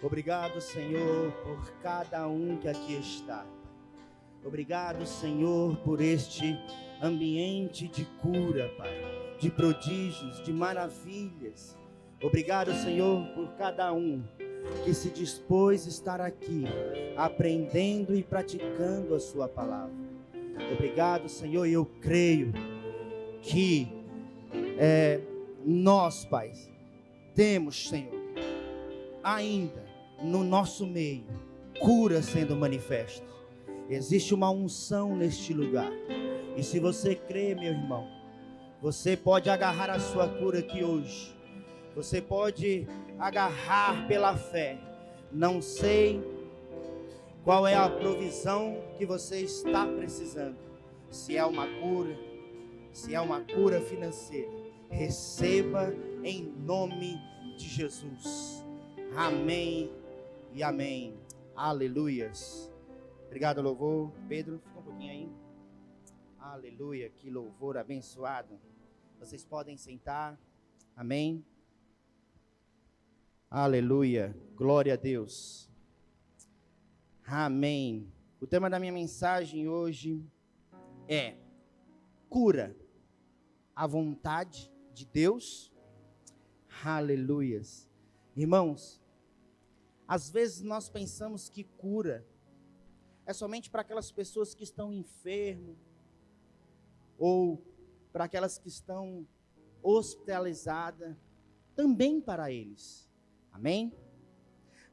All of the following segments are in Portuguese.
Obrigado, Senhor, por cada um que aqui está. Obrigado, Senhor, por este ambiente de cura, Pai, de prodígios, de maravilhas. Obrigado, Senhor, por cada um que se dispôs a estar aqui, aprendendo e praticando a sua palavra. Obrigado, Senhor, e eu creio que nós, Pai, temos, Senhor, ainda no nosso meio, cura sendo manifesta. Existe uma unção neste lugar. E se você crê, meu irmão, você pode agarrar a sua cura aqui hoje. Você pode agarrar pela fé. Não sei qual é a provisão que você está precisando. Se é uma cura, se é uma cura financeira, receba em nome de Jesus. Amém e amém. Aleluias. Obrigado, louvor. Pedro, fica um pouquinho aí. Aleluia, que louvor abençoado. Vocês podem sentar. Amém. Aleluia, glória a Deus. Amém. O tema da minha mensagem hoje é cura, a vontade de Deus. Aleluias. Irmãos, às vezes nós pensamos que cura é somente para aquelas pessoas que estão enfermas, ou para aquelas que estão hospitalizadas, também para eles. Amém?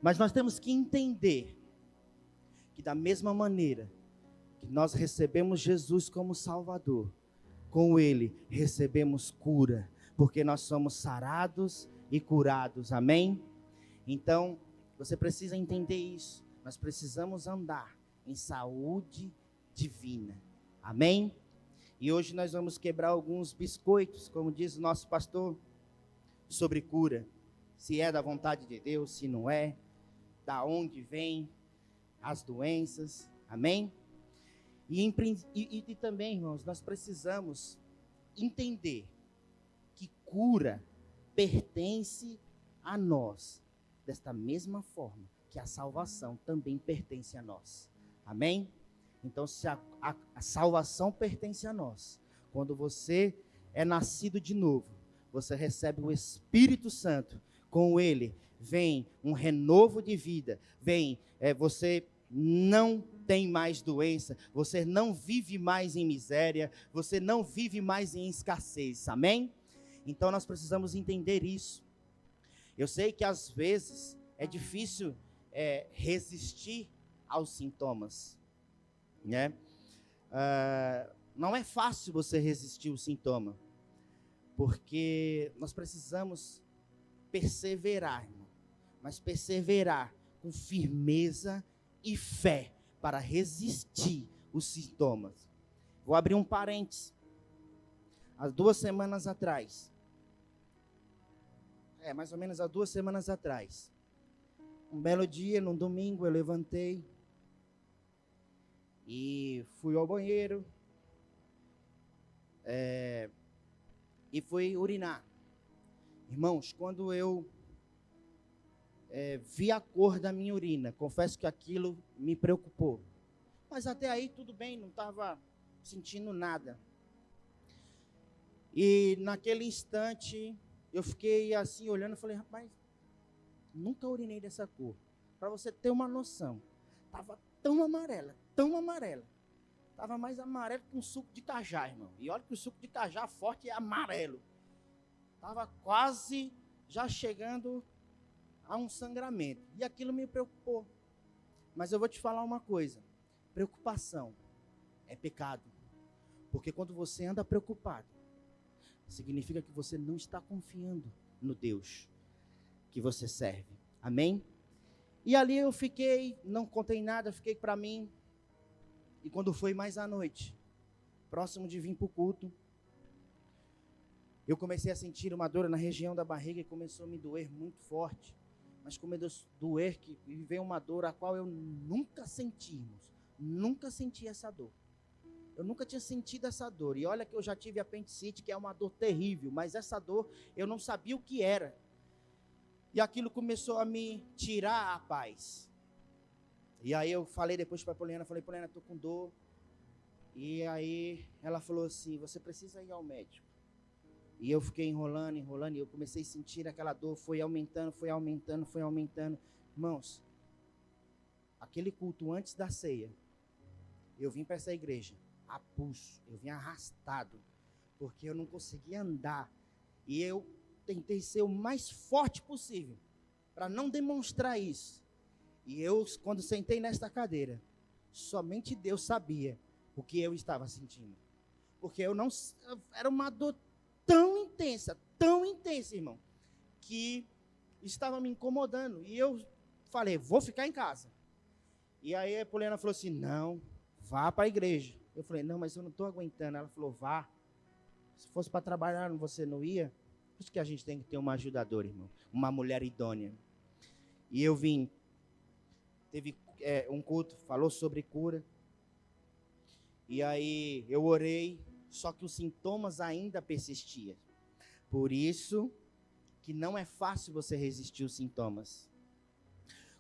Mas nós temos que entender que da mesma maneira que nós recebemos Jesus como Salvador, com Ele recebemos cura, porque nós somos sarados e curados. Amém? Então, você precisa entender isso. Nós precisamos andar em saúde divina. Amém? E hoje nós vamos quebrar alguns biscoitos, como diz o nosso pastor, sobre cura. Se é da vontade de Deus, se não é, da onde vem as doenças. Amém? E também, irmãos, nós precisamos entender que cura pertence a nós, desta mesma forma que a salvação também pertence a nós. Amém? Então, se a salvação pertence a nós, quando você é nascido de novo, você recebe o Espírito Santo, com ele vem um renovo de vida, você não tem mais doença, você não vive mais em miséria, você não vive mais em escassez. Amém? Então nós precisamos entender isso. Eu sei que às vezes é difícil resistir aos sintomas, né? Não é fácil você resistir ao sintoma, porque nós precisamos perseverar, irmão, mas perseverar com firmeza e fé para resistir os sintomas. Vou abrir um parênteses. Há 2 semanas atrás, mais ou menos há 2 semanas atrás, um belo dia, num domingo, eu levantei e fui ao banheiro e fui urinar. Irmãos, quando eu vi a cor da minha urina, confesso que aquilo me preocupou. Mas até aí tudo bem, não estava sentindo nada. E naquele instante, eu fiquei assim olhando e falei, rapaz, nunca urinei dessa cor. Para você ter uma noção, estava tão amarela, estava mais amarelo que um suco de cajá, irmão. E olha que o suco de cajá forte é amarelo. Estava quase já chegando a um sangramento. E aquilo me preocupou. Mas eu vou te falar uma coisa. Preocupação é pecado. Porque quando você anda preocupado, significa que você não está confiando no Deus que você serve. Amém? E ali eu fiquei, não contei nada, fiquei para mim. E quando foi mais à noite, próximo de vir para o culto, eu comecei a sentir uma dor na região da barriga e começou a me doer muito forte. Mas começou a doer, que veio uma dor a qual eu nunca senti, irmãos. Nunca senti essa dor. Eu nunca tinha sentido essa dor. E olha que eu já tive apendicite, que é uma dor terrível. Mas essa dor, eu não sabia o que era. E aquilo começou a me tirar a paz. E aí eu falei depois para a Poliana, Poliana, estou com dor. E aí ela falou assim, você precisa ir ao médico. E eu fiquei enrolando, e eu comecei a sentir aquela dor, foi aumentando. Irmãos, aquele culto antes da ceia, eu vim para essa igreja a pulso, eu vim arrastado, porque eu não conseguia andar. E eu tentei ser o mais forte possível, para não demonstrar isso. E eu, quando sentei nesta cadeira, somente Deus sabia o que eu estava sentindo. Porque eu não, era uma dor tão intensa, irmão, que estava me incomodando. E eu falei, vou ficar em casa. E aí a Poliana falou assim, não, vá para a igreja. Eu falei, não, mas eu não estou aguentando. Ela falou, vá. Se fosse para trabalhar, você não ia? Por isso que a gente tem que ter uma ajudadora, irmão. Uma mulher idônea. E eu vim. Teve um culto, falou sobre cura. E aí eu orei, só que os sintomas ainda persistiam. Por isso que não é fácil você resistir aos sintomas.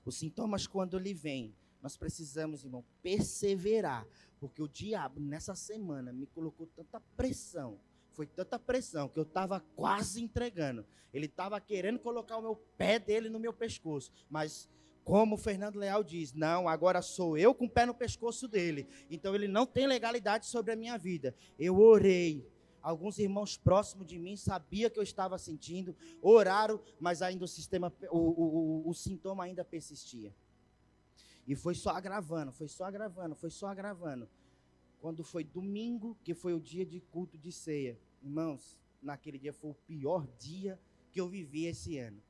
Os sintomas, quando ele vem, nós precisamos, irmão, perseverar. Porque o diabo, nessa semana, me colocou tanta pressão. Foi tanta pressão que eu estava quase entregando. Ele estava querendo colocar o meu pé dele no meu pescoço. Mas, como o Fernando Leal diz, não, agora sou eu com o pé no pescoço dele. Então, ele não tem legalidade sobre a minha vida. Eu orei. Alguns irmãos próximos de mim sabiam que eu estava sentindo. Oraram, mas ainda o sintoma ainda persistia. E foi só agravando. Quando foi domingo, que foi o dia de culto de ceia, irmãos, naquele dia foi o pior dia que eu vivi esse ano.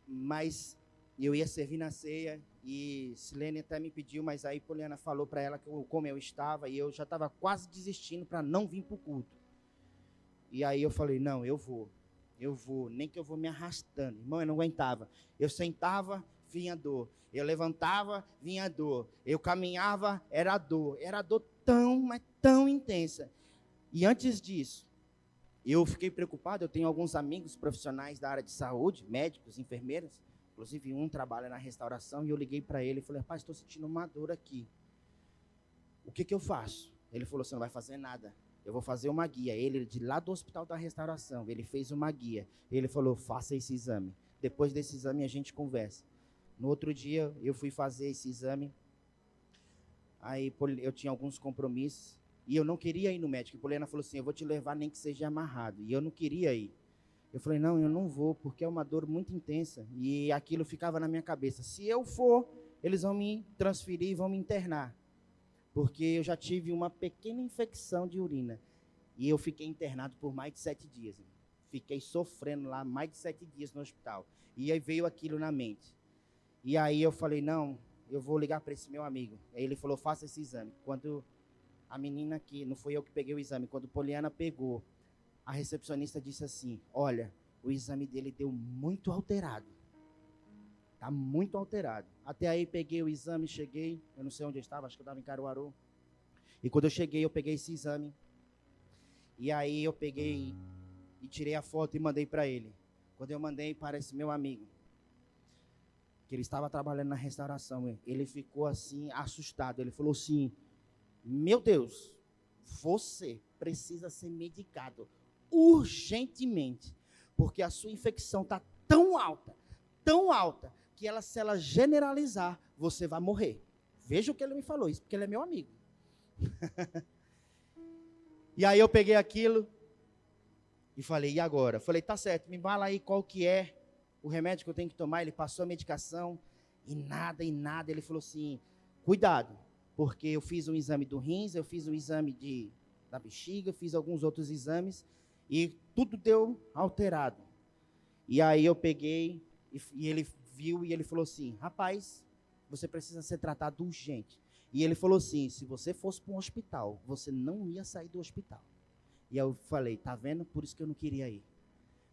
Mas eu ia servir na ceia e Silene até me pediu, mas aí Poliana falou para ela como eu estava e eu já estava quase desistindo para não vir para o culto. E aí eu falei, não, eu vou, nem que eu vou me arrastando. Irmão, eu não aguentava. Eu sentava, vinha dor. Eu levantava, vinha dor. Eu caminhava, era dor mas tão intensa. E antes disso, eu fiquei preocupado. Eu tenho alguns amigos profissionais da área de saúde, médicos, enfermeiros. Inclusive, um trabalha na restauração. E eu liguei para ele e falei, rapaz, estou sentindo uma dor aqui. O que eu faço? Ele falou, você não vai fazer nada. Eu vou fazer uma guia. Ele, de lá do Hospital da Restauração, ele fez uma guia. Ele falou, faça esse exame. Depois desse exame, a gente conversa. No outro dia, eu fui fazer esse exame. Aí, eu tinha alguns compromissos. E eu não queria ir no médico. A Poliana falou assim, eu vou te levar nem que seja amarrado. E eu não queria ir. Eu falei, não, eu não vou, porque é uma dor muito intensa. E aquilo ficava na minha cabeça. Se eu for, eles vão me transferir e vão me internar. Porque eu já tive uma pequena infecção de urina. E eu fiquei internado por mais de 7 dias. Fiquei sofrendo lá mais de 7 dias no hospital. E aí veio aquilo na mente. E aí eu falei, não, eu vou ligar para esse meu amigo. Aí ele falou, faça esse exame. Quando a menina aqui, não foi eu que peguei o exame, quando Poliana pegou, a recepcionista disse assim, olha, o exame dele deu muito alterado. Está muito alterado. Até aí peguei o exame, cheguei, eu não sei onde eu estava, acho que eu estava em Caruaru. E quando eu cheguei, eu peguei esse exame. E aí eu peguei e tirei a foto e mandei para ele. Quando eu mandei para esse meu amigo, que ele estava trabalhando na restauração, ele ficou assim, assustado. Ele falou assim, meu Deus, você precisa ser medicado urgentemente, porque a sua infecção está tão alta, que se ela generalizar, você vai morrer. Veja o que ele me falou, isso porque ele é meu amigo. E aí eu peguei aquilo e falei, e agora? Falei, tá certo, me fala aí qual que é o remédio que eu tenho que tomar. Ele passou a medicação e nada. Ele falou assim, cuidado, porque eu fiz um exame do rins, eu fiz um exame da bexiga, fiz alguns outros exames e tudo deu alterado. E aí eu peguei e ele viu e ele falou assim, rapaz, você precisa ser tratado urgente. E ele falou assim, se você fosse para um hospital, você não ia sair do hospital. E eu falei, tá vendo? Por isso que eu não queria ir.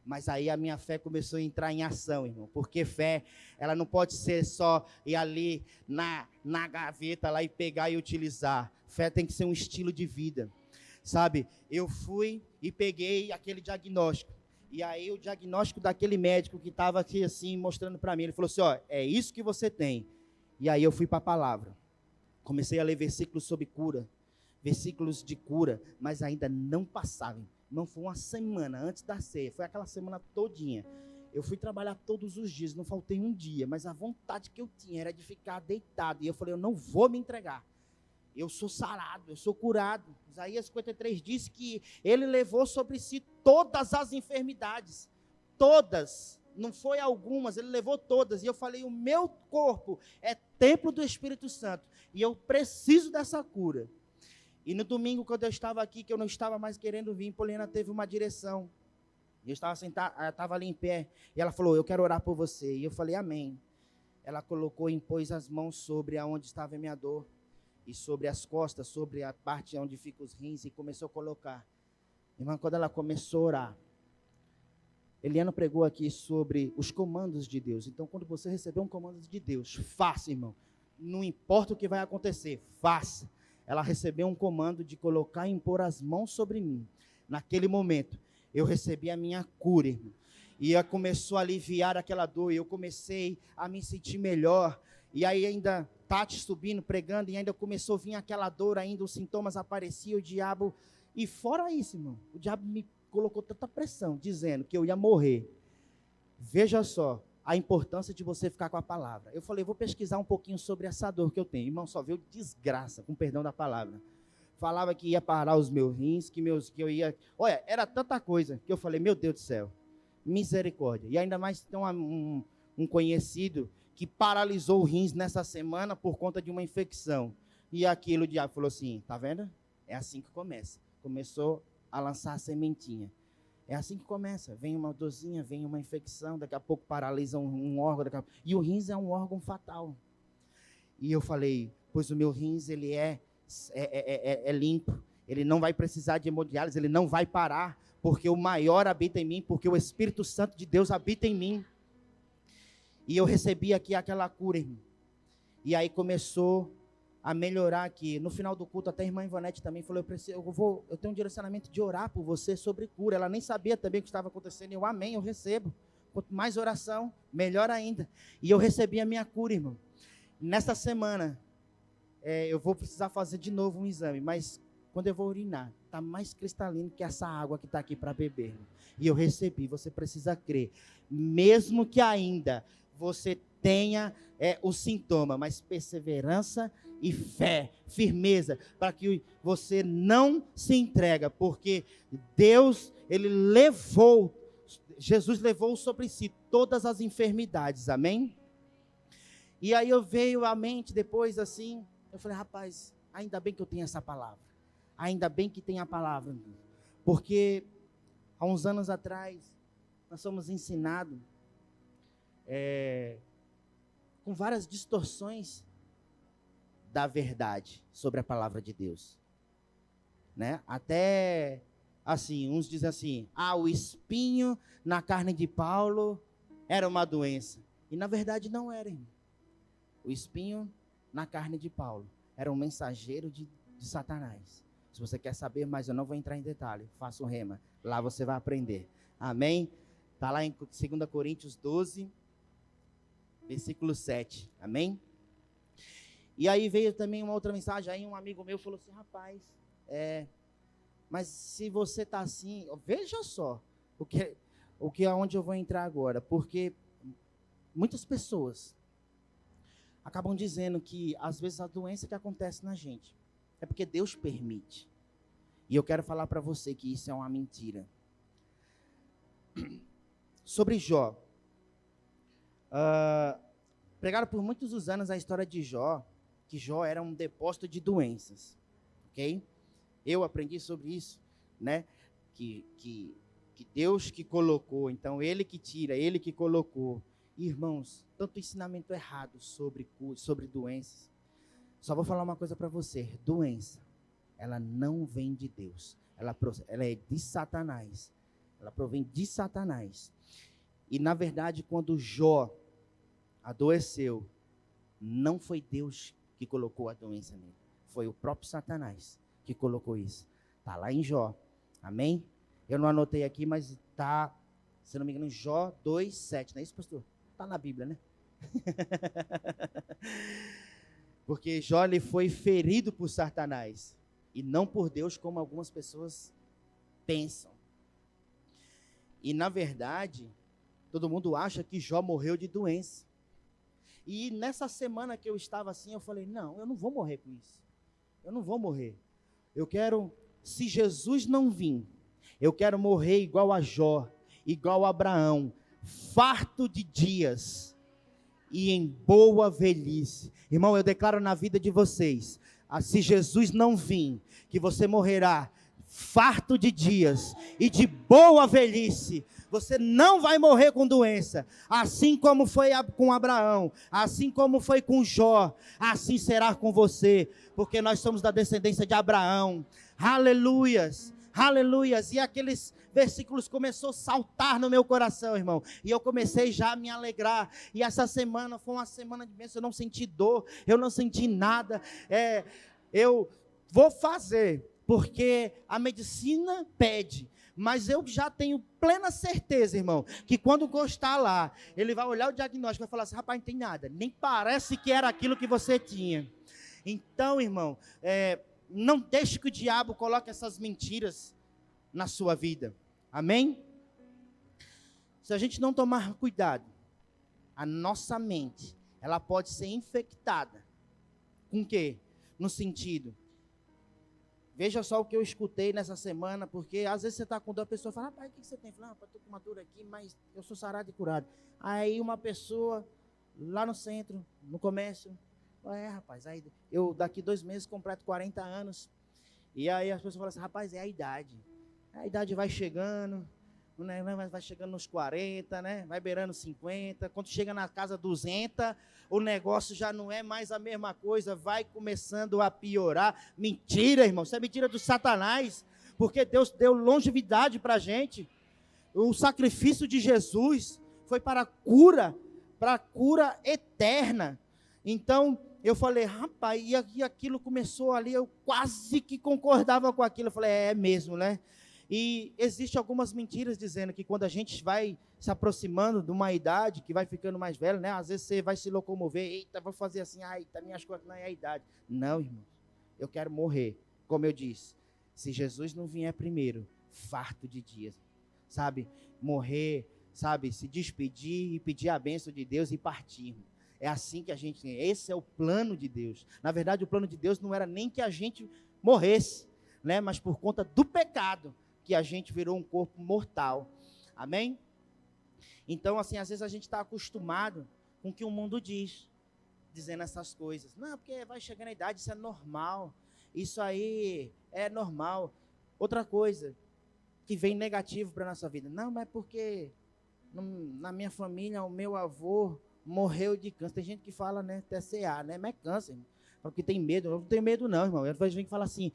Mas aí a minha fé começou a entrar em ação, irmão. Porque fé, ela não pode ser só ir ali na gaveta lá e pegar e utilizar. Fé tem que ser um estilo de vida. Sabe? Eu fui e peguei aquele diagnóstico. E aí o diagnóstico daquele médico que estava aqui assim, mostrando para mim, ele falou assim, ó, é isso que você tem. E aí eu fui para a palavra. Comecei a ler versículos sobre cura, versículos de cura, mas ainda não passavam. Não foi uma semana antes da ceia, foi aquela semana todinha. Eu fui trabalhar todos os dias, não faltei um dia, mas a vontade que eu tinha era de ficar deitado. E eu falei, eu não vou me entregar. Eu sou sarado, eu sou curado. Isaías 53 diz que ele levou sobre si todas as enfermidades. Todas, não foi algumas, ele levou todas. E eu falei, o meu corpo é templo do Espírito Santo. E eu preciso dessa cura. E no domingo, quando eu estava aqui, que eu não estava mais querendo vir, Poliana teve uma direção. Eu estava sentado, ela estava ali em pé, e ela falou, eu quero orar por você. E eu falei, amém. Ela colocou e impôs as mãos sobre aonde estava a minha dor, e sobre as costas, sobre a parte onde ficam os rins, e começou a colocar. Irmã, quando ela começou a orar, Eliana pregou aqui sobre os comandos de Deus. Então, quando você receber um comando de Deus, faça, irmão. Não importa o que vai acontecer, faça. Ela recebeu um comando de colocar e impor as mãos sobre mim. Naquele momento, eu recebi a minha cura, irmão. E ela começou a aliviar aquela dor, e eu comecei a me sentir melhor. E aí ainda, Tati subindo, pregando, e ainda começou a vir aquela dor, ainda os sintomas apareciam, o diabo... E fora isso, irmão, o diabo me colocou tanta pressão, dizendo que eu ia morrer. Veja só, a importância de você ficar com a palavra. Eu falei, vou pesquisar um pouquinho sobre essa dor que eu tenho. Irmão, só veio desgraça, com perdão da palavra. Falava que ia parar os meus rins, que eu ia... Olha, era tanta coisa, que eu falei, meu Deus do céu, misericórdia. E ainda mais tem um conhecido que paralisou o rins nessa semana por conta de uma infecção. E aquilo o diabo falou assim, tá vendo? É assim que começa. Começou a lançar a sementinha. É assim que começa, vem uma dorzinha, vem uma infecção, daqui a pouco paralisa um órgão, e o rins é um órgão fatal. E eu falei, pois o meu rins, ele é limpo, ele não vai precisar de hemodiálise, ele não vai parar, porque o maior habita em mim, porque o Espírito Santo de Deus habita em mim. E eu recebi aqui aquela cura, irmão. E aí começou a melhorar aqui. No final do culto, até a irmã Ivonete também falou, eu tenho um direcionamento de orar por você sobre cura. Ela nem sabia também o que estava acontecendo. Eu, amém, eu recebo. Quanto mais oração, melhor ainda. E eu recebi a minha cura, irmão. Nessa semana, eu vou precisar fazer de novo um exame, mas quando eu vou urinar, está mais cristalino que essa água que está aqui para beber, irmão. E eu recebi, você precisa crer. Mesmo que ainda você tenha o sintoma, mas perseverança e fé, firmeza, para que você não se entrega, porque Deus, Jesus levou sobre si todas as enfermidades, amém? E aí eu veio à mente depois assim, eu falei, rapaz, ainda bem que eu tenho essa palavra, ainda bem que tem a palavra, porque há uns anos atrás, nós somos ensinados, com várias distorções da verdade sobre a palavra de Deus, né? Até assim, uns dizem assim, o espinho na carne de Paulo era uma doença, e na verdade não era, irmão. O espinho na carne de Paulo era um mensageiro de Satanás. Se você quer saber, mas eu não vou entrar em detalhe, faça o rema, lá você vai aprender, amém? Está lá em 2 Coríntios 12, versículo 7, amém? E aí veio também uma outra mensagem, aí um amigo meu falou assim, rapaz, mas se você está assim, veja só, aonde eu vou entrar agora, porque muitas pessoas acabam dizendo que, às vezes, a doença que acontece na gente é porque Deus permite. E eu quero falar para você que isso é uma mentira. Sobre Jó. Pregaram por muitos anos a história de Jó, que Jó era um depósito de doenças. Ok? Eu aprendi sobre isso, né? Que Deus que colocou, então Ele que tira, Ele que colocou. Irmãos, tanto ensinamento errado sobre doenças. Só vou falar uma coisa para você, doença, ela não vem de Deus, ela é de Satanás, ela provém de Satanás. E na verdade, quando Jó adoeceu, não foi Deus que colocou a doença nele, foi o próprio Satanás que colocou isso. Está lá em Jó, amém? Eu não anotei aqui, mas está Se não me engano, Jó 2:7, não é isso, pastor? Está na Bíblia, né? Porque Jó ele foi ferido por Satanás e não por Deus, como algumas pessoas pensam. E na verdade, todo mundo acha que Jó morreu de doença. E nessa semana que eu estava assim, eu falei, não, eu não vou morrer com isso. Eu não vou morrer. Eu quero, se Jesus não vir, eu quero morrer igual a Jó, igual a Abraão, farto de dias e em boa velhice. Irmão, eu declaro na vida de vocês, se Jesus não vir, que você morrerá farto de dias e de boa velhice. Você não vai morrer com doença, assim como foi com Abraão, assim como foi com Jó, assim será com você, porque nós somos da descendência de Abraão. Aleluias, aleluias. E aqueles versículos começaram a saltar no meu coração, irmão, e eu comecei já a me alegrar. E essa semana foi uma semana de bênção. Eu não senti dor, eu não senti nada. Eu vou fazer porque a medicina pede, mas eu já tenho plena certeza, irmão, que quando gostar lá, ele vai olhar o diagnóstico e vai falar assim, rapaz, não tem nada, nem parece que era aquilo que você tinha. Então, irmão, não deixe que o diabo coloque essas mentiras na sua vida, amém? Se a gente não tomar cuidado, a nossa mente, ela pode ser infectada, com o quê? No sentido, veja só o que eu escutei nessa semana, porque às vezes você está com dor, a pessoa fala, rapaz, o que você tem? Fala, rapaz, estou com uma dor aqui, mas eu sou sarado e curado. Aí uma pessoa, lá no centro, no comércio, rapaz, aí eu daqui 2 meses completo 40 anos, e aí as pessoas falam assim, rapaz, é a idade vai chegando, né, vai chegando nos 40, né, vai beirando 50, quando chega na casa 200, o negócio já não é mais a mesma coisa, vai começando a piorar. Mentira, irmão, isso é mentira do Satanás, porque Deus deu longevidade para a gente. O sacrifício de Jesus foi para a cura eterna. Então, eu falei, rapaz, e aquilo começou ali, eu quase que concordava com aquilo. Eu falei, é mesmo, né? E existem algumas mentiras dizendo que quando a gente vai se aproximando de uma idade, que vai ficando mais velho, né? Às vezes você vai se locomover, eita, vou fazer assim, eita, minhas coisas, não é a idade. Não, irmão, eu quero morrer, como eu disse, se Jesus não vier primeiro, farto de dias, sabe? Morrer, sabe? Se despedir e pedir a bênção de Deus e partir. É assim que a gente, esse é o plano de Deus. Na verdade, o plano de Deus não era nem que a gente morresse, né? Mas por conta do pecado, que a gente virou um corpo mortal, amém? Então, assim, às vezes a gente está acostumado com o que o mundo diz, dizendo essas coisas, não, porque vai chegando a idade, isso é normal, isso aí é normal. Outra coisa que vem negativo para a nossa vida, não, mas porque na minha família o meu avô morreu de câncer, tem gente que fala, né, TCA, né, mas é câncer, porque tem medo. Eu não tenho medo não, irmão, eu vejo gente que fala assim,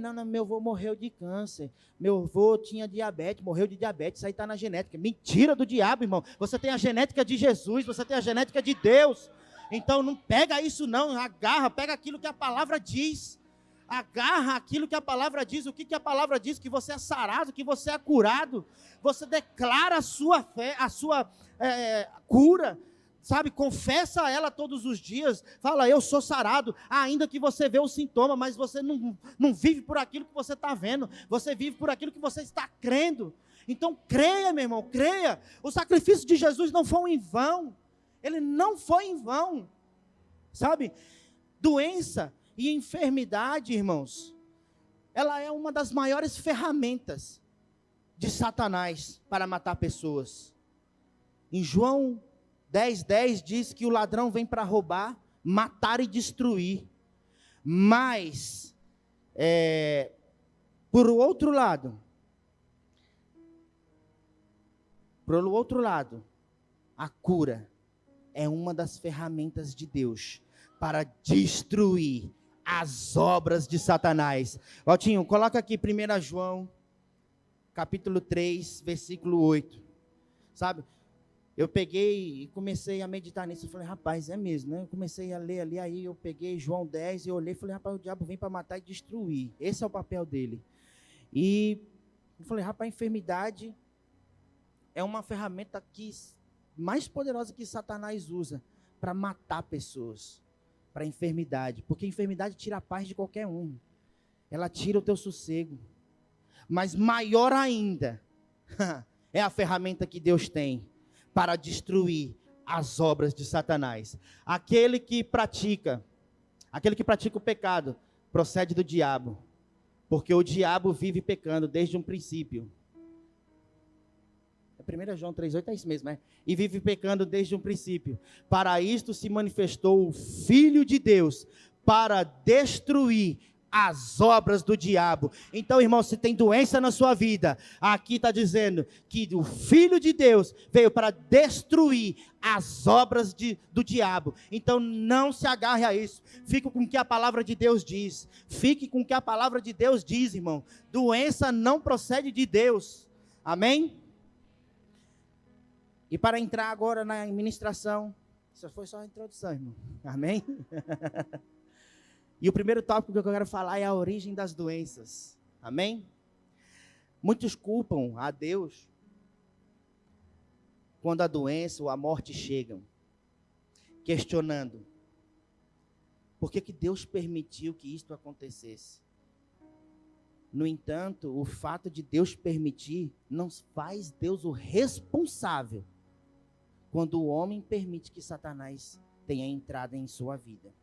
não, meu avô morreu de câncer, meu avô tinha diabetes, morreu de diabetes, isso aí está na genética. Mentira do diabo, irmão. Você tem a genética de Jesus, você tem a genética de Deus. Então não pega isso não, agarra, pega aquilo que a palavra diz. Agarra aquilo que a palavra diz. O que a palavra diz? Que você é sarado, que você é curado. Você declara a sua fé, a sua cura. Sabe, confessa a ela todos os dias, fala, eu sou sarado, ainda que você vê o sintoma, mas você não vive por aquilo que você está vendo, você vive por aquilo que você está crendo. Então creia, meu irmão, creia. O sacrifício de Jesus não foi em vão, ele não foi em vão, sabe, doença e enfermidade, irmãos, ela é uma das maiores ferramentas de Satanás para matar pessoas. Em João 10:10 diz que o ladrão vem para roubar, matar e destruir. Mas, por outro lado, a cura é uma das ferramentas de Deus para destruir as obras de Satanás. Valtinho, coloca aqui 1 João, capítulo 3, versículo 8. Sabe? Eu peguei e comecei a meditar nisso, eu falei, rapaz, é mesmo, né? Eu comecei a ler ali, aí eu peguei João 10 e eu olhei e falei, rapaz, o diabo vem para matar e destruir, esse é o papel dele. E eu falei, rapaz, a enfermidade é uma ferramenta mais poderosa que Satanás usa para matar pessoas, para enfermidade, porque a enfermidade tira a paz de qualquer um, ela tira o teu sossego, mas maior ainda é a ferramenta que Deus tem para destruir as obras de Satanás. Aquele que pratica o pecado, procede do diabo, porque o diabo vive pecando desde um princípio. 1 João 3,8 é isso mesmo, né? E vive pecando desde um princípio. Para isto se manifestou o Filho de Deus, para destruir as obras do diabo. Então, irmão, se tem doença na sua vida, aqui está dizendo que o Filho de Deus veio para destruir as obras do diabo. Então, não se agarre a isso. Fique com o que a palavra de Deus diz. Fique com o que a palavra de Deus diz, irmão. Doença não procede de Deus. Amém? E para entrar agora na ministração, isso foi só a introdução, irmão. Amém? E o primeiro tópico que eu quero falar é a origem das doenças. Amém? Muitos culpam a Deus quando a doença ou a morte chegam, questionando: por que Deus permitiu que isto acontecesse? No entanto, o fato de Deus permitir não faz Deus o responsável quando o homem permite que Satanás tenha entrada em sua vida.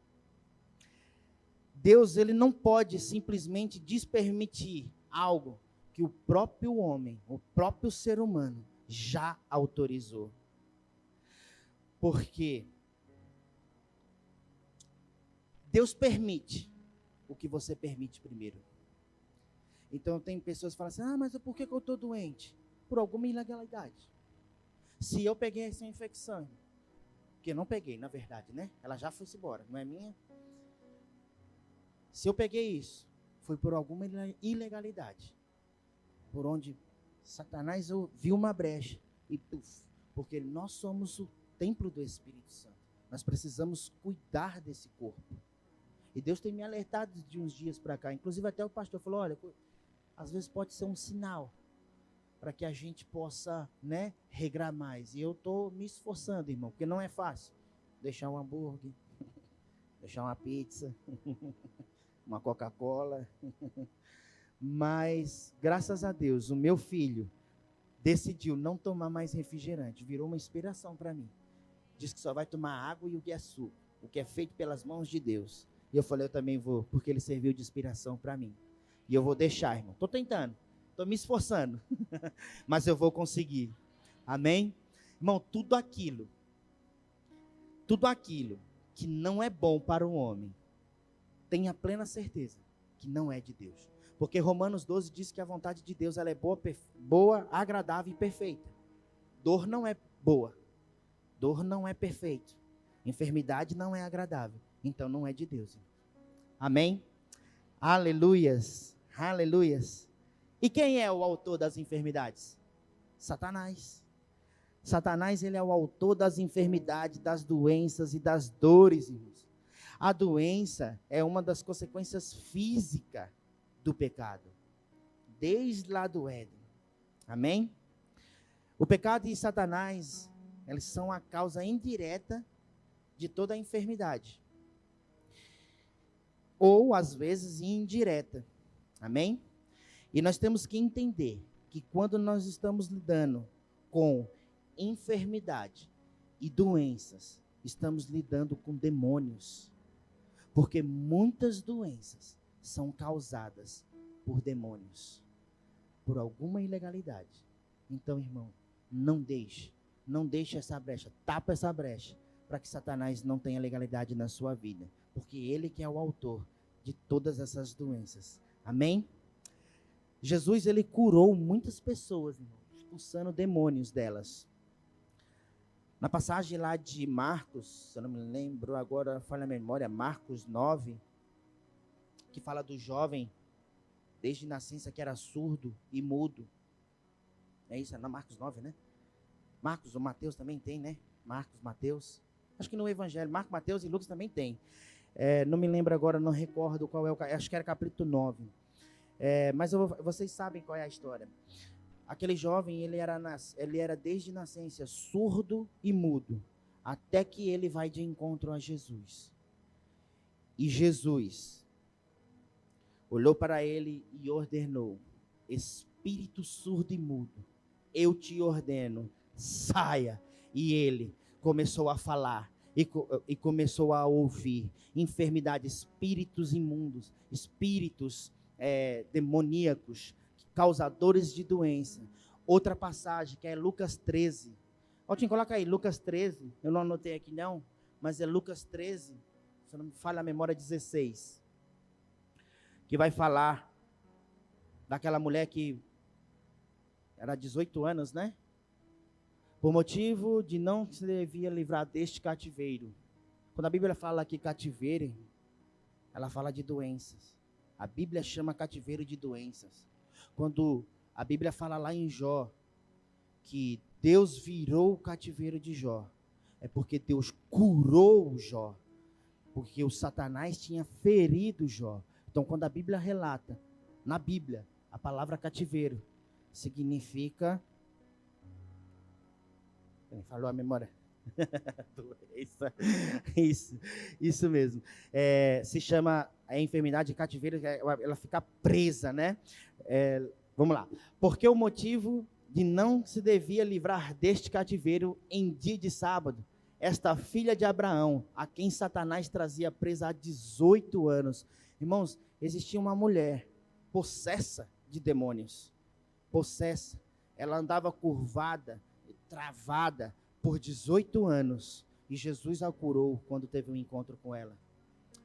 Deus, ele não pode simplesmente despermitir algo que o próprio homem, o próprio ser humano, já autorizou. Porque Deus permite o que você permite primeiro. Então tem pessoas que falam assim: mas por que eu estou doente? Por alguma ilegalidade. Se eu peguei essa infecção, que eu não peguei, na verdade, né? Ela já foi-se embora, não é minha. Se eu peguei isso, foi por alguma ilegalidade, por onde Satanás viu uma brecha e porque nós somos o templo do Espírito Santo. Nós precisamos cuidar desse corpo. E Deus tem me alertado de uns dias para cá. Inclusive até o pastor falou: olha, às vezes pode ser um sinal para que a gente possa, regrar mais. E eu estou me esforçando, irmão, porque não é fácil. Deixar um hambúrguer, deixar uma pizza, uma Coca-Cola. Mas, graças a Deus, o meu filho decidiu não tomar mais refrigerante. Virou uma inspiração para mim. Diz que só vai tomar água e o que é suco, o que é feito pelas mãos de Deus. E eu falei: eu também vou, porque ele serviu de inspiração para mim. E eu vou deixar, irmão. Estou tentando, estou me esforçando, mas eu vou conseguir. Amém? Irmão, tudo aquilo que não é bom para o homem, tenha plena certeza que não é de Deus. Porque Romanos 12 diz que a vontade de Deus ela é boa, agradável e perfeita. Dor não é boa. Dor não é perfeito. Enfermidade não é agradável. Então não é de Deus. Amém? Aleluias. Aleluias. E quem é o autor das enfermidades? Satanás. Satanás, ele é o autor das enfermidades, das doenças e das dores, irmãos. A doença é uma das consequências físicas do pecado, desde lá do Éden. Amém? O pecado e Satanás, eles são a causa indireta de toda a enfermidade. Ou, às vezes, indireta. Amém? E nós temos que entender que quando nós estamos lidando com enfermidade e doenças, estamos lidando com demônios. Porque muitas doenças são causadas por demônios, por alguma ilegalidade. Então, irmão, não deixe essa brecha, tapa essa brecha, para que Satanás não tenha legalidade na sua vida, porque ele que é o autor de todas essas doenças. Amém? Jesus, ele curou muitas pessoas, irmão, expulsando demônios delas. Na passagem lá de Marcos, se eu não me lembro agora, falha a memória, Marcos 9, que fala do jovem, desde nascença, que era surdo e mudo. É isso, é na Marcos 9, né? Marcos ou Mateus também tem, né? Marcos, Mateus. Acho que no Evangelho, Marcos, Mateus e Lucas também tem. Não me lembro agora, não recordo qual é o... Acho que era capítulo 9. Mas vocês sabem qual é a história. aquele jovem, ele era desde nascença surdo e mudo, até que ele vai de encontro a Jesus. E Jesus olhou para ele e ordenou: espírito surdo e mudo, eu te ordeno, saia. E ele começou a falar e começou a ouvir. Enfermidade, espíritos imundos, espíritos demoníacos, causadores de doença. Outra passagem que é Lucas 13. Altinho, coloca aí, Lucas 13. Eu não anotei aqui não, mas é Lucas 13, se não me falha a memória, 16. Que vai falar daquela mulher que era 18 anos, né? Por motivo de não se devia livrar deste cativeiro. Quando a Bíblia fala aqui cativeiro, ela fala de doenças. A Bíblia chama cativeiro de doenças. Quando a Bíblia fala lá em Jó, que Deus virou o cativeiro de Jó, é porque Deus curou Jó, porque o Satanás tinha ferido Jó. Então, quando a Bíblia relata, na Bíblia, a palavra cativeiro, significa... Falou a memória? Isso mesmo. Se chama a enfermidade de cativeiro, ela fica presa, né? Vamos lá. Porque o motivo de não se devia livrar deste cativeiro em dia de sábado, esta filha de Abraão, a quem Satanás trazia presa há 18 anos. Irmãos, existia uma mulher possessa de demônios. Possessa. Ela andava curvada, travada por 18 anos. E Jesus a curou quando teve um encontro com ela.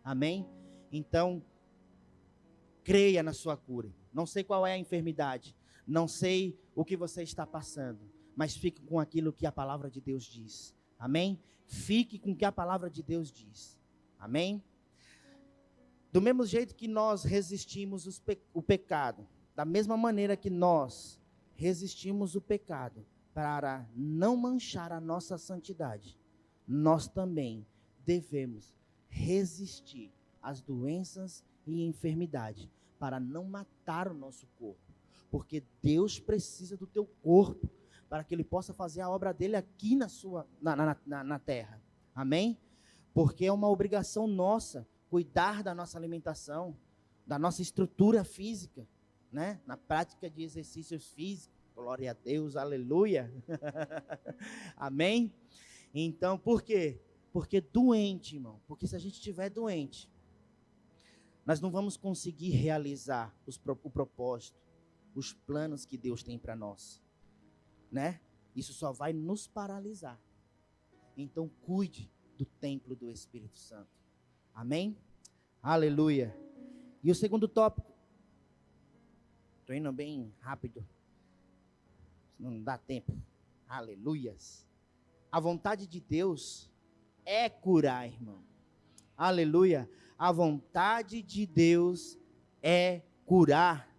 Amém? Então, creia na sua cura. Não sei qual é a enfermidade. Não sei o que você está passando. Mas fique com aquilo que a palavra de Deus diz. Amém? Fique com o que a palavra de Deus diz. Amém? Do mesmo jeito que nós resistimos o pecado, da mesma maneira que nós resistimos o pecado para não manchar a nossa santidade, nós também devemos resistir às doenças e enfermidade para não matar o nosso corpo, porque Deus precisa do teu corpo para que Ele possa fazer a obra dele aqui na terra. Amém? Porque é uma obrigação nossa cuidar da nossa alimentação, da nossa estrutura física, né? Na prática de exercícios físicos. Glória a Deus, aleluia. Amém? Então, por quê? Porque doente, irmão. Porque se a gente estiver doente, nós não vamos conseguir realizar o propósito, os planos que Deus tem para nós, né? Isso só vai nos paralisar. Então, cuide do templo do Espírito Santo. Amém? Aleluia. E o segundo tópico, estou indo bem rápido, não dá tempo. Aleluias. A vontade de Deus é curar, irmão. Aleluia. A vontade de Deus é curar.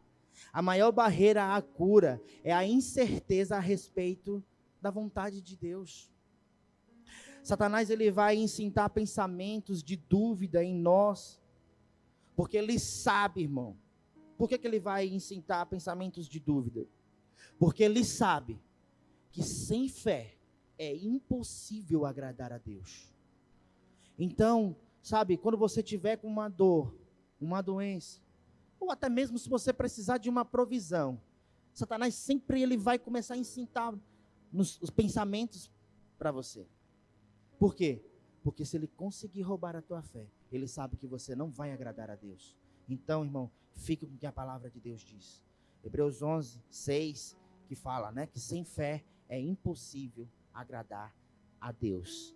A maior barreira à cura é a incerteza a respeito da vontade de Deus. Satanás, ele vai incitar pensamentos de dúvida em nós, porque ele sabe, irmão. Por que ele vai incitar pensamentos de dúvida? Porque ele sabe que sem fé é impossível agradar a Deus. Então, sabe, quando você tiver com uma dor, uma doença, ou até mesmo se você precisar de uma provisão, Satanás sempre ele vai começar a incitar os pensamentos para você. Por quê? Porque se ele conseguir roubar a tua fé, ele sabe que você não vai agradar a Deus. Então, irmão, fique com o que a palavra de Deus diz. Hebreus 11, 6, que fala, né, que sem fé é impossível agradar a Deus.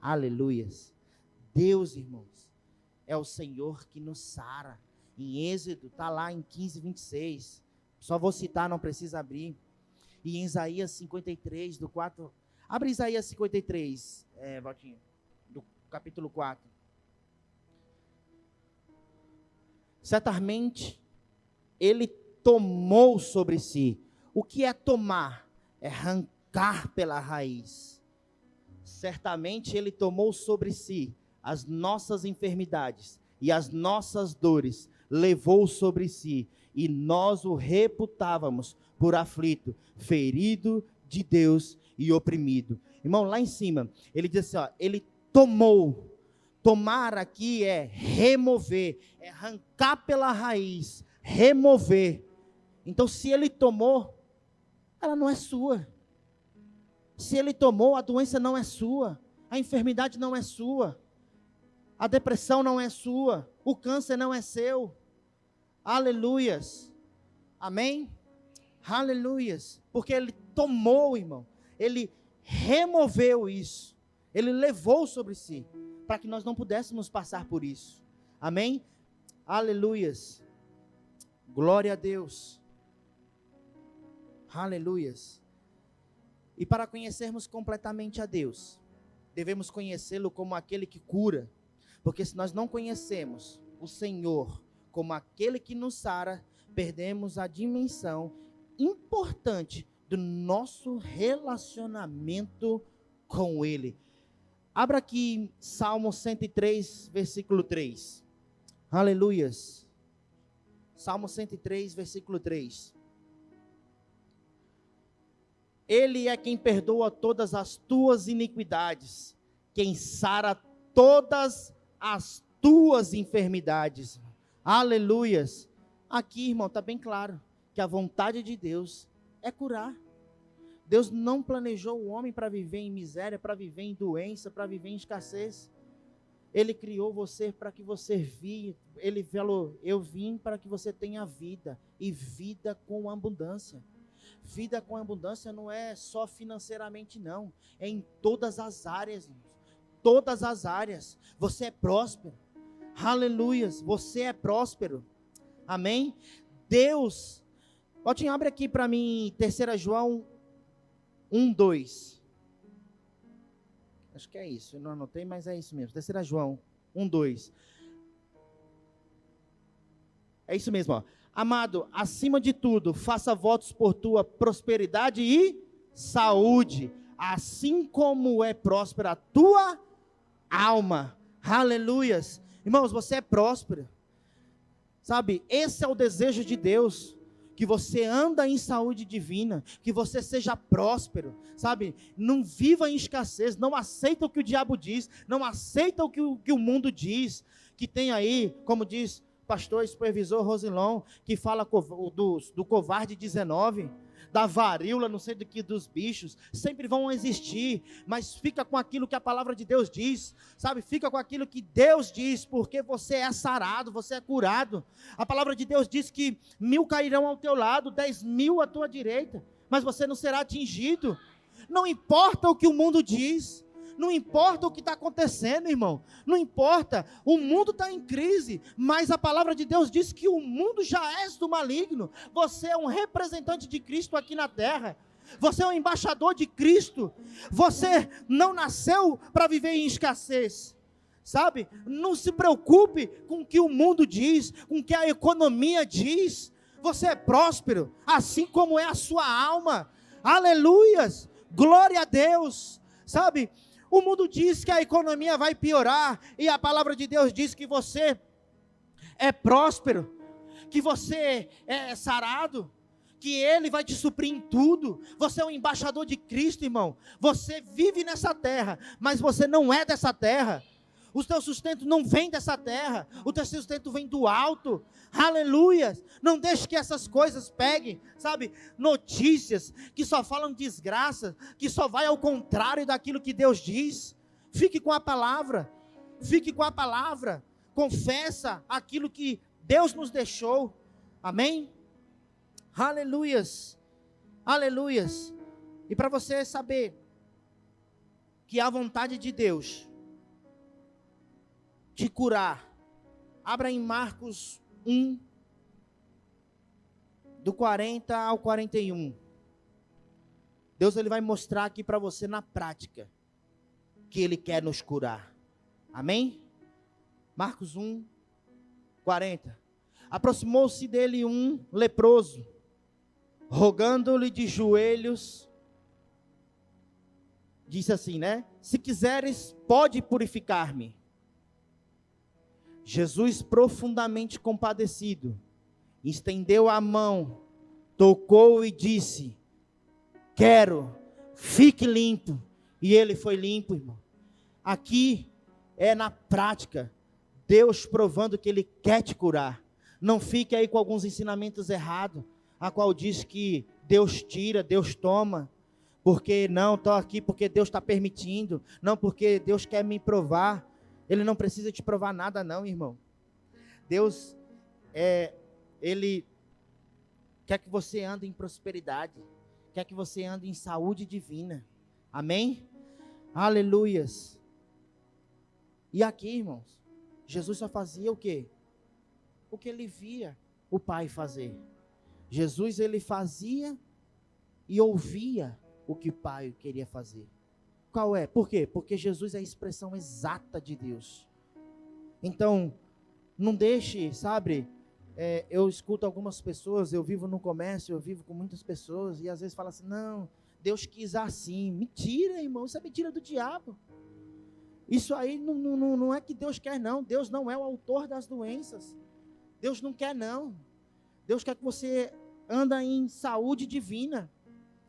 Aleluias. Deus, irmãos, é o Senhor que nos sara. Em Êxodo, está lá em 15, 26. Só vou citar, não precisa abrir. E em Isaías 53, do 4. Abre Isaías 53, Valtinho, do capítulo 4. Certamente, ele tomou sobre si. O que é tomar? É arrancar pela raiz. Certamente, ele tomou sobre si as nossas enfermidades e as nossas dores, levou sobre si, e nós o reputávamos por aflito, ferido de Deus e oprimido. Irmão, lá em cima, ele diz assim, ó, ele tomou. Tomar aqui é remover, é arrancar pela raiz, remover. Então, se ele tomou, ela não é sua. Se ele tomou, a doença não é sua, a enfermidade não é sua, a depressão não é sua, o câncer não é seu. Aleluias. Amém? Aleluias. Porque ele tomou, irmão, ele removeu isso, ele levou sobre si, para que nós não pudéssemos passar por isso. Amém? Aleluias. Glória a Deus. Aleluias. E para conhecermos completamente a Deus, devemos conhecê-lo como aquele que cura, porque se nós não conhecemos o Senhor como aquele que nos sara, perdemos a dimensão importante do nosso relacionamento com Ele. Abra aqui Salmo 103, versículo 3. Aleluias. Salmo 103, versículo 3. Ele é quem perdoa todas as tuas iniquidades, quem sara todas as tuas enfermidades. Aleluias. Aqui, irmão, está bem claro que a vontade de Deus é curar. Deus não planejou o homem para viver em miséria, para viver em doença, para viver em escassez. Ele criou você para que você viva. Ele falou, eu vim para que você tenha vida, e vida com abundância. Vida com abundância não é só financeiramente, não. É em todas as áreas, irmãos. Todas as áreas. Você é próspero. Aleluias. Você é próspero. Amém? Deus. Pode abre aqui para mim 3 João 1:2. Acho que é isso. Eu não anotei, mas é isso mesmo. 3 João 1:2. É isso mesmo, ó. Amado, acima de tudo, faça votos por tua prosperidade e saúde, assim como é próspera a tua alma. Aleluias. Irmãos, você é próspero. Sabe, esse é o desejo de Deus, que você anda em saúde divina, que você seja próspero, sabe, não viva em escassez, não aceita o que o diabo diz, não aceita o que o mundo diz, que tem aí, como diz pastor e supervisor Rosilon, que fala do covarde 19, da varíola, não sei do que, dos bichos, sempre vão existir, mas fica com aquilo que a palavra de Deus diz, sabe, fica com aquilo que Deus diz, porque você é sarado, você é curado. A palavra de Deus diz que 1000 cairão ao teu lado, 10.000 à tua direita, mas você não será atingido. Não importa o que o mundo diz, não importa o que está acontecendo, irmão, não importa, o mundo está em crise, mas a palavra de Deus diz que o mundo já é do maligno. Você é um representante de Cristo aqui na terra, você é um embaixador de Cristo, você não nasceu para viver em escassez, sabe, não se preocupe com o que o mundo diz, com o que a economia diz, você é próspero, assim como é a sua alma. Aleluias, glória a Deus, sabe, o mundo diz que a economia vai piorar, e a palavra de Deus diz que você é próspero, que você é sarado, que Ele vai te suprir em tudo. Você é um embaixador de Cristo, irmão. Você vive nessa terra, mas você não é dessa terra. O teu sustento não vem dessa terra, o teu sustento vem do alto. Aleluia. Não deixe que essas coisas peguem, sabe, notícias que só falam desgraça, que só vai ao contrário daquilo que Deus diz. Fique com a palavra, fique com a palavra, confessa aquilo que Deus nos deixou. Amém? Aleluias, aleluias. E para você saber que a vontade de Deus te curar, abra em Marcos 1, do 40 ao 41. Deus, ele vai mostrar aqui para você na prática que Ele quer nos curar. Amém? Marcos 1, 40. Aproximou-se dele um leproso, rogando-lhe de joelhos, disse assim, né? Se quiseres, pode purificar-me. Jesus, profundamente compadecido, estendeu a mão, tocou e disse: quero, fique limpo. E ele foi limpo, irmão. Aqui é na prática, Deus provando que Ele quer te curar. Não fique aí com alguns ensinamentos errados, a qual diz que Deus tira, Deus toma, porque não, estou aqui porque Deus está permitindo, não porque Deus quer me provar. Ele não precisa te provar nada não, irmão. Deus, Ele quer que você ande em prosperidade, quer que você ande em saúde divina, amém? Aleluias. E aqui, irmãos, Jesus só fazia o quê? O que ele via o Pai fazer. Jesus, ele fazia e ouvia o que o Pai queria fazer. Qual é? Por quê? Porque Jesus é a expressão exata de Deus. Então, não deixe, sabe, eu escuto algumas pessoas, eu vivo no comércio, eu vivo com muitas pessoas, e às vezes fala assim, não, Deus quis assim. Mentira, irmão, isso é mentira do diabo. Isso aí não é que Deus quer não, Deus não é o autor das doenças, Deus não quer não, Deus quer que você anda em saúde divina,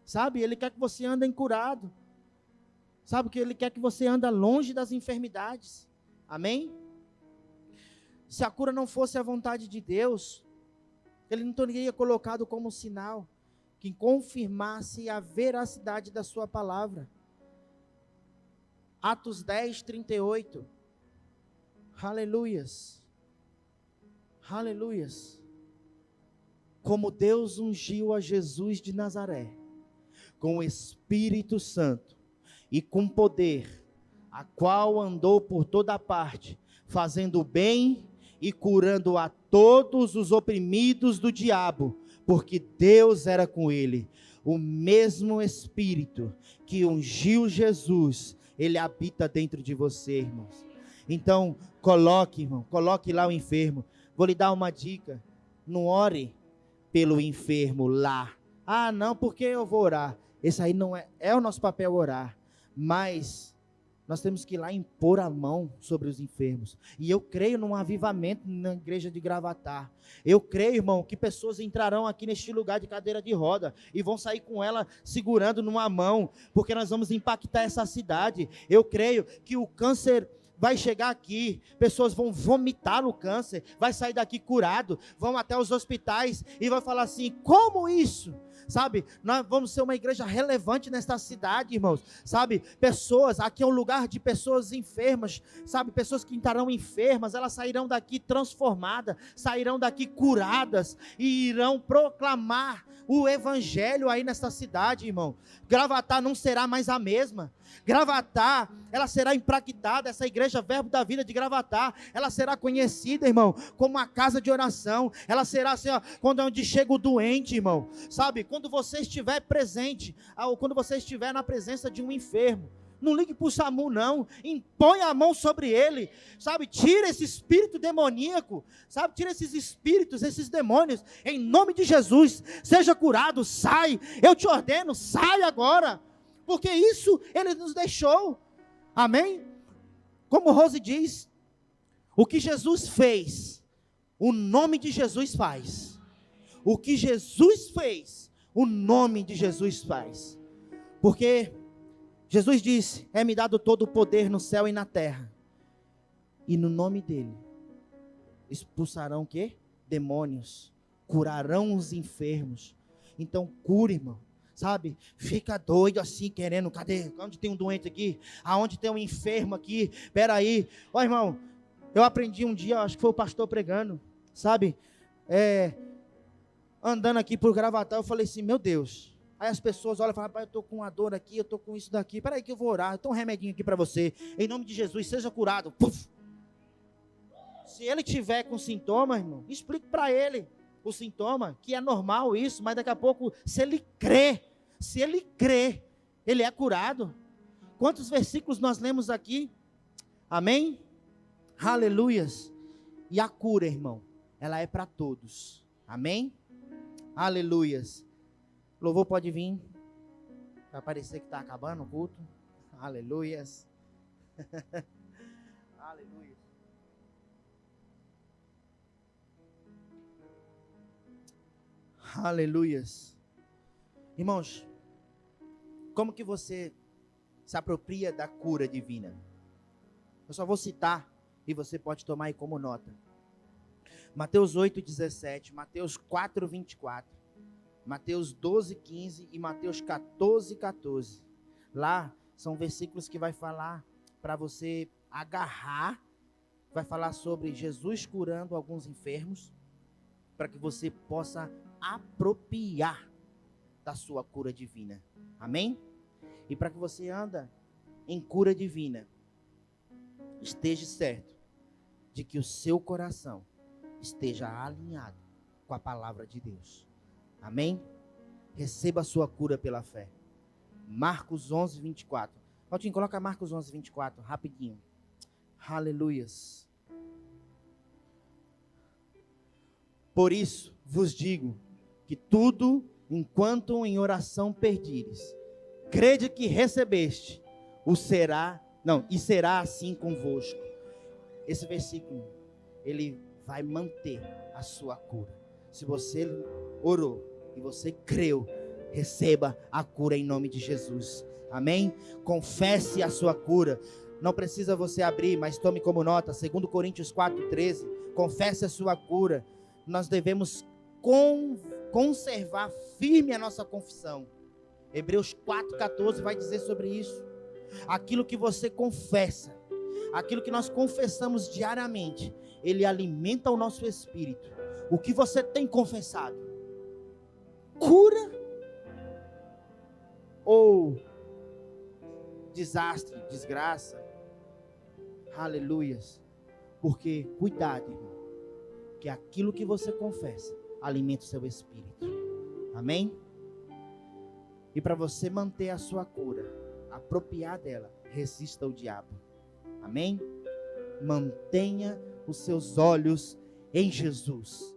sabe, Ele quer que você anda em curado, sabe, que Ele quer que você anda longe das enfermidades, amém? Se a cura não fosse a vontade de Deus, Ele não teria colocado como sinal, que confirmasse a veracidade da sua palavra. Atos 10, 38. Aleluias. Aleluias. Como Deus ungiu a Jesus de Nazaré, com o Espírito Santo e com poder, a qual andou por toda parte, fazendo bem e curando a todos os oprimidos do diabo, porque Deus era com ele. O mesmo Espírito que ungiu Jesus, Ele habita dentro de você, irmãos. Então, coloque lá o enfermo. Vou lhe dar uma dica: não ore pelo enfermo lá. Ah, não, porque eu vou orar. Esse aí não é o nosso papel orar, mas nós temos que ir lá impor a mão sobre os enfermos. E eu creio num avivamento na igreja de Gravatá. Eu creio, irmão, que pessoas entrarão aqui neste lugar de cadeira de roda e vão sair com ela segurando numa mão, porque nós vamos impactar essa cidade. Eu creio que o câncer vai chegar aqui, pessoas vão vomitar no câncer, vai sair daqui curado, vão até os hospitais e vão falar assim: como isso? Sabe, nós vamos ser uma igreja relevante nesta cidade, irmãos, sabe, pessoas, aqui é um lugar de pessoas enfermas, sabe, pessoas que estarão enfermas, elas sairão daqui transformadas, sairão daqui curadas, e irão proclamar o evangelho aí nesta cidade, irmão. Gravatá não será mais a mesma. Gravatá, ela será impactada, essa igreja Verbo da Vida de Gravatá, ela será conhecida, irmão, como uma casa de oração. Ela será assim, ó, onde chega o doente, irmão, sabe, quando você estiver presente, ou quando você estiver na presença de um enfermo, não ligue para o SAMU não, impõe a mão sobre ele, sabe, tira esse espírito demoníaco, sabe, tira esses espíritos, esses demônios, em nome de Jesus, seja curado, sai, eu te ordeno, sai agora, porque isso Ele nos deixou, amém? Como Rose diz, o que Jesus fez, o nome de Jesus faz. O que Jesus fez, o nome de Jesus faz. Porque Jesus disse: é-me dado todo o poder no céu e na terra. E no nome dele, expulsarão o quê? Demônios. Curarão os enfermos. Então cure, irmão. Sabe, fica doido assim, querendo, cadê, onde tem um doente aqui, aonde tem um enfermo aqui, peraí, ó irmão, eu aprendi um dia, acho que foi o pastor pregando, sabe, andando aqui por Gravatá, eu falei assim, meu Deus, aí as pessoas olham e falam, rapaz, eu estou com uma dor aqui, eu estou com isso daqui, peraí que eu vou orar, eu tenho um remedinho aqui para você, em nome de Jesus, seja curado. Puf. Se ele tiver com sintoma, irmão, explique para ele o sintoma, que é normal isso, mas daqui a pouco, se ele crê, ele é curado. Quantos versículos nós lemos aqui? Amém? Aleluias. E a cura, irmão, ela é para todos. Amém? Aleluias. O louvor pode vir, vai parecer que está acabando o culto. Aleluias. Aleluia. Aleluias. Irmãos, como que você se apropria da cura divina? Eu só vou citar e você pode tomar aí como nota. Mateus 8:17, Mateus 4:24, Mateus 12:15 e Mateus 14:14. Lá são versículos que vai falar para você agarrar, vai falar sobre Jesus curando alguns enfermos, para que você possa apropriar da sua cura divina. Amém? E para que você anda em cura divina, esteja certo de que o seu coração esteja alinhado com a palavra de Deus. Amém? Receba a sua cura pela fé. Marcos 11:24. Valtinho, coloca Marcos 11:24, rapidinho. Aleluias. Por isso vos digo que tudo enquanto em oração pedires, crede que recebeste, e será assim convosco. Esse versículo, ele vai manter a sua cura. Se você orou e você creu, receba a cura em nome de Jesus. Amém? Confesse a sua cura. Não precisa você abrir, mas tome como nota, 2 Coríntios 4:13. Confesse a sua cura. Nós devemos conservar firme a nossa confissão. Hebreus 4:14 vai dizer sobre isso. Aquilo que você confessa, aquilo que nós confessamos diariamente, ele alimenta o nosso espírito. O que você tem confessado? Cura ou desastre, desgraça? Aleluias. Porque cuidado, irmão, que aquilo que você confessa alimenta o seu espírito. Amém? E para você manter a sua cura, apropriar dela, resista ao diabo. Amém? Mantenha os seus olhos em Jesus.